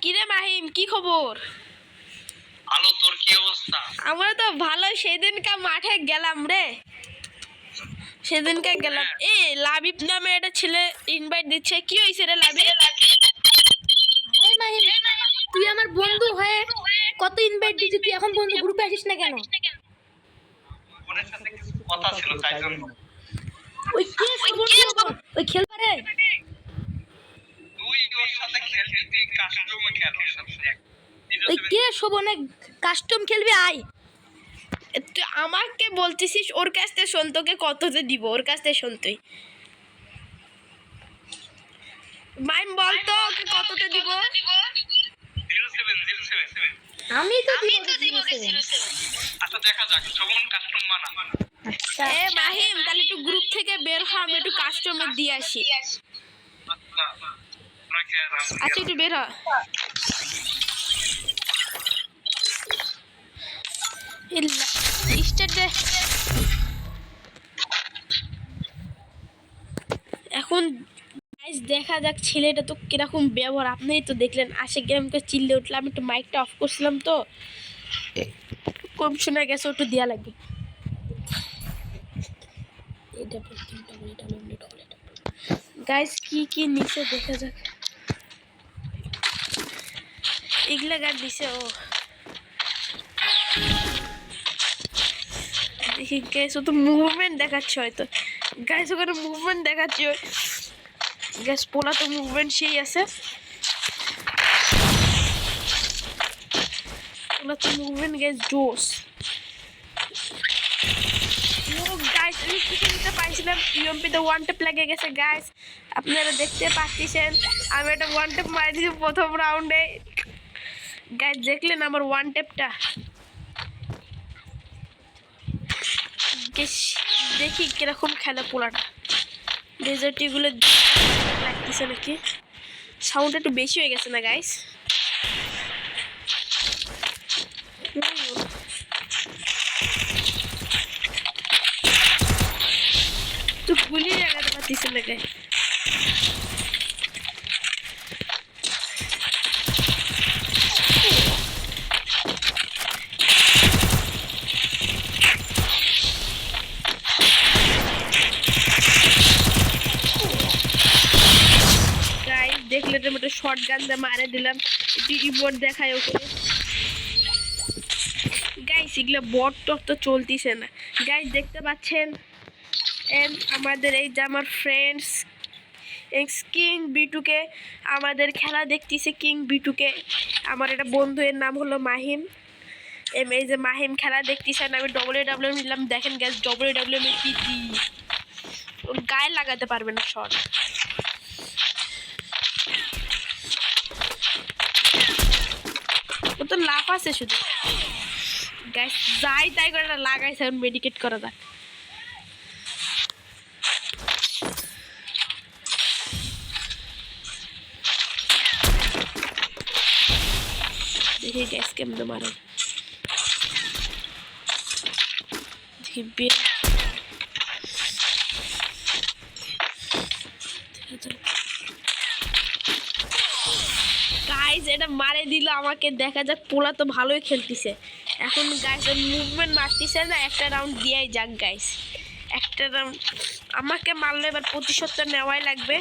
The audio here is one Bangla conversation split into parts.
কিরে মাহিম, কি খবর? ভালো, তোর কি অবস্থা? আমরা তো ভালো। সেদিনকে মাঠে গেলাম রে, সেদিনকে গেলাম। এ লাবিব নামে একটা ছেলে ইনভাইট দিচ্ছে। কি হয়েছে রে লাবিব? এই মাহিম, তুই আমার বন্ধু হয়ে কত ইনভাইট দিছিস, তুই এখন পর্যন্ত গ্রুপে আসিস না কেন? ওদের সাথে কিছু কথা ছিল তাই জন্য। ওই কে শোভন, ওই খেল পারে? তুই ওর সাথে খেলবি, তুই কাস্টমে খেল ওর সাথে। ওই কে শোভনে কাস্টম খেলবি? আয়। তুই আমাকে বলতেছিস ওর কাছ থেকে শোন, তোকে কততে দিব, ওর কাছ থেকে শোন তুই। মাইম বলতো ওকে কততে দিব? 0707। আমি তো দিব 07। আচ্ছা দেখা যাক, শোভন কাস্টম বানা। আচ্ছা এ মাহিম, তাহলে একটু গ্রুপ থেকে বের হ, আমি একটু কাস্টমার দিয়ে আসি। আচ্ছা তোরাকে আর আচ্ছা একটু বের হ। স্টার্ট দে। এখন গাইস দেখা যাক ছেলেটা তো কিরকম ব্যবহার, আপনিই তো দেখলেন। আশে গ্রামকে চিল্লে উঠলাম, একটু মাইকটা অফ করছিলাম তো কম শোনা গেছে, একটু দেওয়া লাগবে। গাইস কি কি নিচে দেখা যাক। এগুলা গাছ দিছে ও। দেখি গাইস, ও তো মুভমেন্ট দেখাচ্ছে হয়তো। গাইস ওখানে মুভমেন্ট দেখাচ্ছে গ্যাস, পোলা তো মুভমেন্ট সেই আছে। পোলা তো মুভমেন্ট গ্যাস জোস। গাইস আমি কিছু নিতে পাইছিলাম, ইউএমপিতে ওয়ান টেপ লেগে গেছে গাইস, আপনারা দেখতে পাচ্ছেন। আমি একটা ওয়ান টেপ মারি দিয়েছি প্রথম রাউন্ডে। গাইস দেখলেন আমার ওয়ান টেপটা? দেখি কিরকম খেলে পোলাটা। ডেজার্টিগুলো লাগতেছে নাকি? সাউন্ড একটু বেশি হয়ে গেছে না গাইস? তো গুলি লাগাতে পারতেছে না গাইস। দেখলে তো একটা শর্ট গান দিয়ে মারে দিলাম, একটু ইমোট দেখায় ওকে। গাইস এগুলো বট টক তো চলতিছে না গাইস, দেখতে পাচ্ছেন। আমাদের এই যে আমার ফ্রেন্ডস কিং বিটুকে আমাদের খেলা দেখতেছে। কিং বিটুকে আমার একটা বন্ধু, এর নাম হলো মাহিম। এই যে মাহিম খেলা দেখতেছেন। আমি ডব্লিউ নিলাম, দেখেন গাইস ডব্লিউ কি দি, ওর গায়ে লাগাতে পারবে না শর্ট। ও তো লাফ আছে শুধু গাইস, যাই তাই করে লাগাইছে। এখন মেডিকেট করা যাক। দেখি গ্যাস কেমন মারে। দেখি গাইস এটা মারে দিল আমাকে। দেখা যাক, পোলা তো ভালোই খেলতেছে এখন গাইস। মুভমেন্ট মারতেছে না, একটা রাউন্ড দিয়াই যাক গাইস। একটা রাউন্ড আমাকে মারলে এবার প্রতিশোধটা নেওয়াই লাগবে।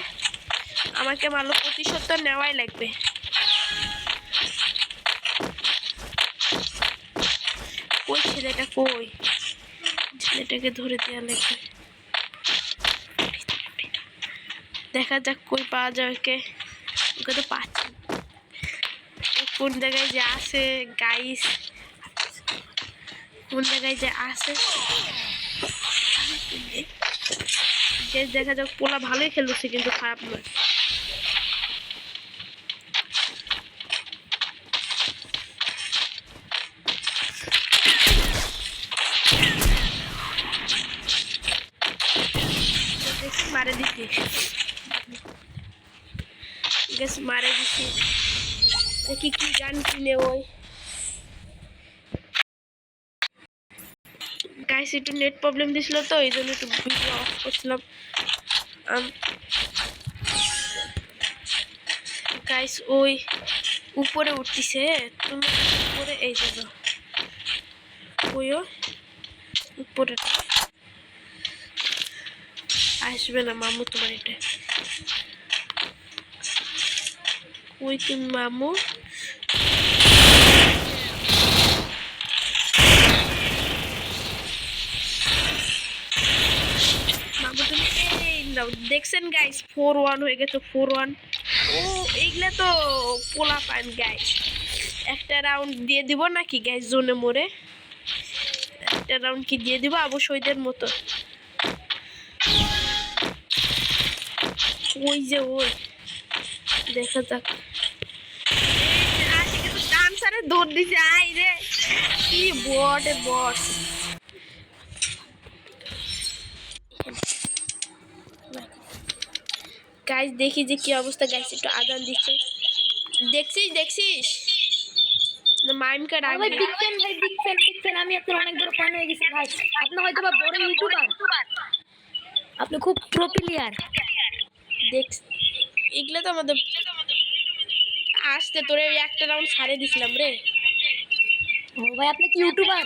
আমাকে মারলো, প্রতিশোধটা নেওয়াই লাগবে। ওই ছেলেটা কই? ছেলেটাকে ধরে দেওয়া লাগবে। দেখা যাক কই পাওয়া যায় ওকে। ওকে তো পাচ্ছি কোন জায়গায় যে আছে গাইস, কোন জায়গায় যে আছে। দেখা যাক, পোলা ভালোই খেলছে কিন্তু খারাপ নয়। মারে দিচ্ছি গ্যাস, মারে দিচ্ছি। দেখি কি গান কিনে ওই গাইস। একটু নেট প্রবলেম দিছিল তো, এই জন্য একটু ভিডিও অফ করছিলাম গাইস। ওই উপরে উঠতিছে তুমি উপরে এই যাবো ওইও উপরে আসবে না মামু তোমার এটা ওই তুমি মামু মামু তুমি এই নাও দেখছেন গাইস 4-1 হয়ে গেছে 4-1 ও এইগুলা তো পোলা পান গাইস একটা রাউন্ড দিয়ে দিব নাকি গাইস জোনে মোড়ে একটা রাউন্ড কি দিয়ে দিব অবশ্যইদের মতো ওই যে ওই দেখা যাক আজকে তো ডান্সারে দৌড় দিছে আই রে কি বট গাইস দেখি যে কি অবস্থা গাইস একটু আদান দিচ্ছে দেখছিস না মাইম কার ভাই আগে বিগ ফ্যান আমি আপনার অনেক বড় ফ্যান হয়ে গেছি ভাই আপনি হয়তো বা বড় ইউটিউবার আপনি খুব প্রো প্লেয়ার দেখ এগুলো তো আমাদের আসতে তোরে ওই একটা রাউন্ড ছাড়ে দিছিলাম রে ও ভাই আপনি কি ইউটিউবার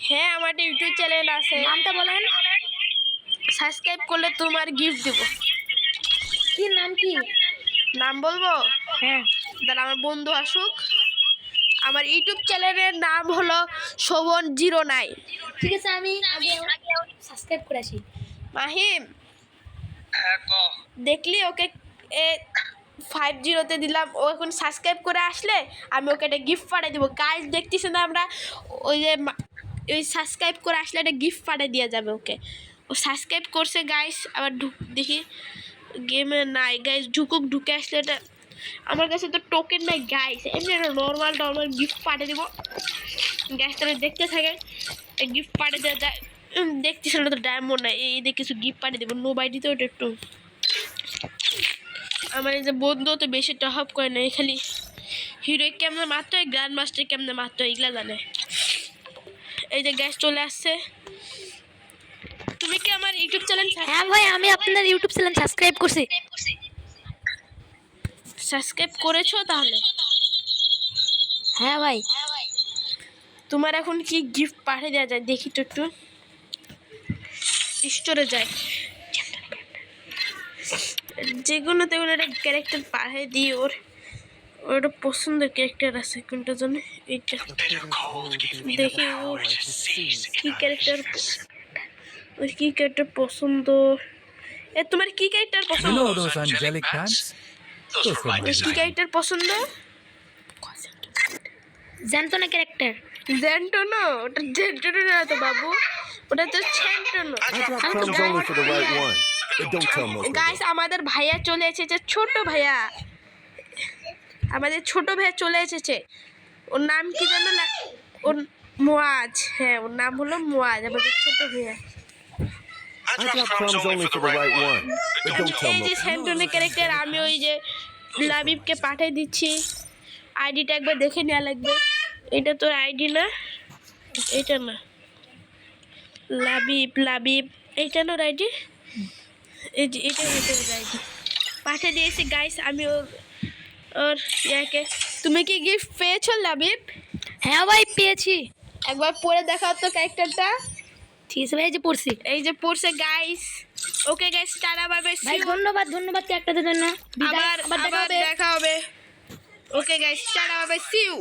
হ্যাঁ আমার একটা ইউটিউব চ্যানেল আছে নামটা বলেন সাবস্ক্রাইব করলে তোমার গিফট দেব কি নাম কি নাম বলবো হ্যাঁ দাঁড়া আমার বন্ধু আসুক আমার ইউটিউব চ্যানেলের নাম হলো শোভন09 ঠিক আছে আমি আগে সাবস্ক্রাইব করে আসি মাহিম হ্যাঁ ক দেখলি ওকে 50 দিলাম ও এখন সাবস্ক্রাইব করে আসলে আমি ওকে একটা গিফট পাঠিয়ে দেবো গাইজ দেখতেছি না আমরা ওই যে ওই সাবস্ক্রাইব করে আসলে একটা গিফট পাঠিয়ে দেওয়া যাবে ওকে ও সাবস্ক্রাইব করছে গাইস আবার দেখি গেমে নাই গাইস ঢুকে আসলে এটা আমার কাছে তো টোকেন নাই গাইস এমনি একটা নর্মাল গিফট পাঠিয়ে দেবো গ্যাস তাহলে দেখতে থাকে গিফট পাঠিয়ে দেওয়া যায় দেখতেছিল তো ডায়মন্ড নাই এই দিয়ে কিছু গিফট পাঠিয়ে দেবো নোবাইডিতে ওটা একটু আমার এই যে বন্ধু তো বেশি টপ করে না খালি হিরোইক কেমনে মারতে হয় গ্র্যান্ড মাস্টার কেমনে মারতে হয় এগুলা জানে এই যে গ্যাস চলে আসছে তুমি কি আমার ইউটিউব চ্যানেল হ্যাঁ ভাই আমি আপনার ইউটিউব চ্যানেল সাবস্ক্রাইব করছি সাবস্ক্রাইব করেছো তাহলে হ্যাঁ ভাই তোমার এখন কি গিফট পাঠিয়ে দেওয়া যায় দেখি তো একটু স্টোরে যায় যেগুলো তেগুলো একটা ক্যারেক্টার পাঠিয়ে দিই ওর একটা পছন্দের ক্যারেক্টার আছে কোনটা জন্য এইটা দেখি ও কি ক্যারেক্টার ওর কি ক্যারেক্টার পছন্দ তোমার কি ক্যারেক্টার You পছন্দ know those angelic pants? Those were my ওর কি ক্যারেক্টার পছন্দ জানতো না ক্যারেক্টার জেন্টনো ওটা জেন্টনো না তো বাবু ওটা তো ছেন্টনো I drop crumbs only for the right one. But don't tell most guys আমাদের ভাইয়া চলে এসেছে ছোট ভাইয়া আমাদের ছোট ভাইয়া চলে এসেছে ওর নাম কি জানো ওর মোয়াজ হ্যাঁ ওর নাম হলো মোয়াজ আমাদের ছোট ভাইয়া I drop crumbs only for the right one. But don't tell এই যে most সেন্টনের ক্যারেক্টার আমি ওই যে লাবিবকে পাঠিয়ে দিচ্ছি আইডিটা একবার দেখে নেওয়া লাগবে এটা তোর আইডি না এটা না লাবিব এইটা না আইডি এই যে এটা আইডি পাঠিয়ে দিয়েছি গাইস আমি ওর ইয়াকে তুমি কি গিফট পেয়েছো লাবিব হ্যাঁ ভাই পেয়েছি একবার পরে দেখাও তো ক্যারেক্টারটা ঠিক আছে ভাই এই যে পড়ছি এই যে পড়ছে guys okay guys tata bye by ভাই ধন্যবাদ ক্যারেক্টারের জন্য বিদায় আবার আবার দেখা হবে দেখা হবে okay guys tata bye bye see you